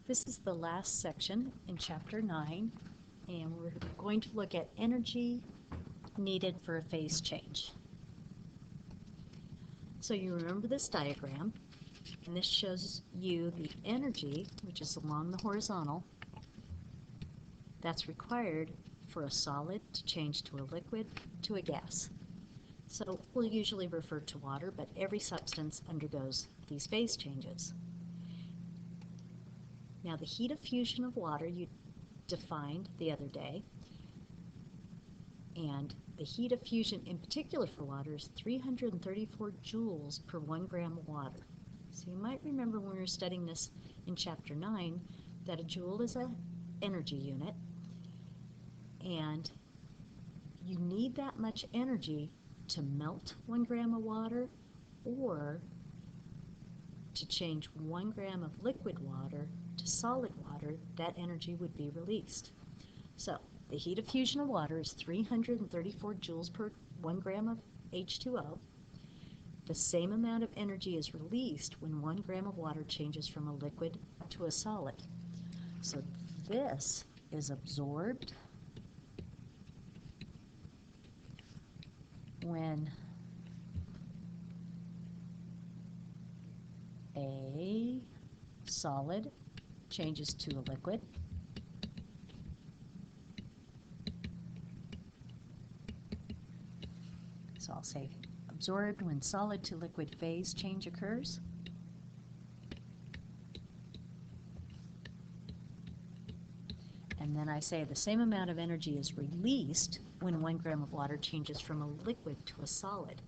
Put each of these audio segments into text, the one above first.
This is the last section in Chapter 9, and we're going to look at energy needed for a phase change. So you remember this diagram, and this shows you the energy, which is along the horizontal, that's required for a solid to change to a liquid to a gas. So we'll usually refer to water, but every substance undergoes these phase changes. Now the heat of fusion of water you defined the other day, and the heat of fusion in particular for water is 334 joules per 1 gram of water. So you might remember when we were studying this in Chapter 9 that a joule is an energy unit, and you need that much energy to melt 1 gram of water or to change 1 gram of liquid water to solid water. That energy would be released. So the heat of fusion of water is 334 joules per 1 gram of H2O. The same amount of energy is released when 1 gram of water changes from a liquid to a solid. So this is absorbed when a solid changes to a liquid, so I'll say absorbed when solid to liquid phase change occurs. And then I say the same amount of energy is released when 1 gram of water changes from a liquid to a solid.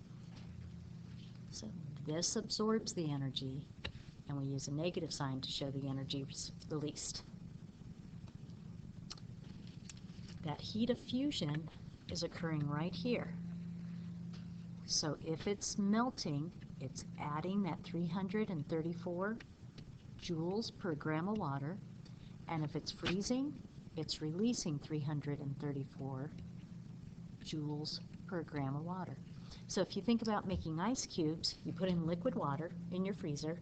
So this absorbs the energy, and we use a negative sign to show the energy released. That heat of fusion is occurring right here. So if it's melting, it's adding that 334 joules per gram of water, and if it's freezing, it's releasing 334 joules per gram of water. So if you think about making ice cubes, you put in liquid water in your freezer.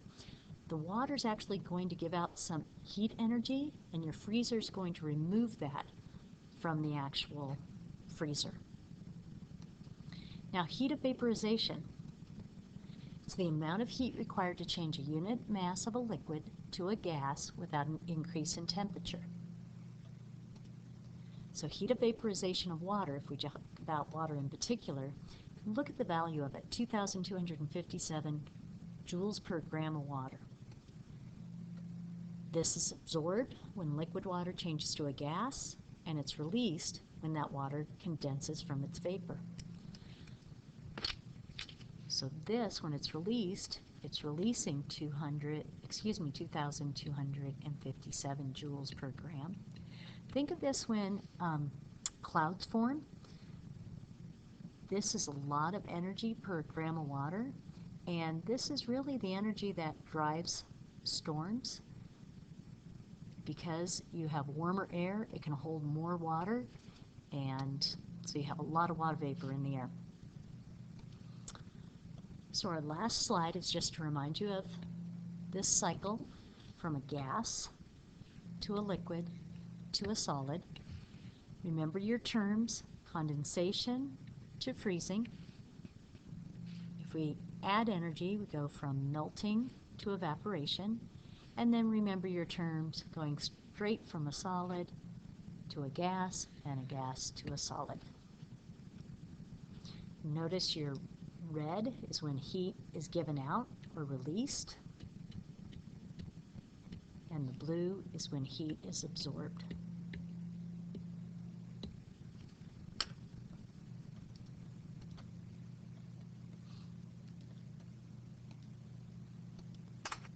The water's actually going to give out some heat energy, and your freezer's going to remove that from the actual freezer. Now, heat of vaporization. It's the amount of heat required to change a unit mass of a liquid to a gas without an increase in temperature. So heat of vaporization of water, if we talk about water in particular, look at the value of it, 2,257 joules per gram of water. This is absorbed when liquid water changes to a gas, and it's released when that water condenses from its vapor. So this, when it's released, it's releasing 2,257 joules per gram. Think of this when clouds form. This is a lot of energy per gram of water, and this is really the energy that drives storms. Because you have warmer air, it can hold more water, and so you have a lot of water vapor in the air. So our last slide is just to remind you of this cycle from a gas to a liquid to a solid. Remember your terms, condensation to freezing. If we add energy, we go from melting to evaporation. And then remember your terms, going straight from a solid to a gas and a gas to a solid. Notice your red is when heat is given out or released, and the blue is when heat is absorbed.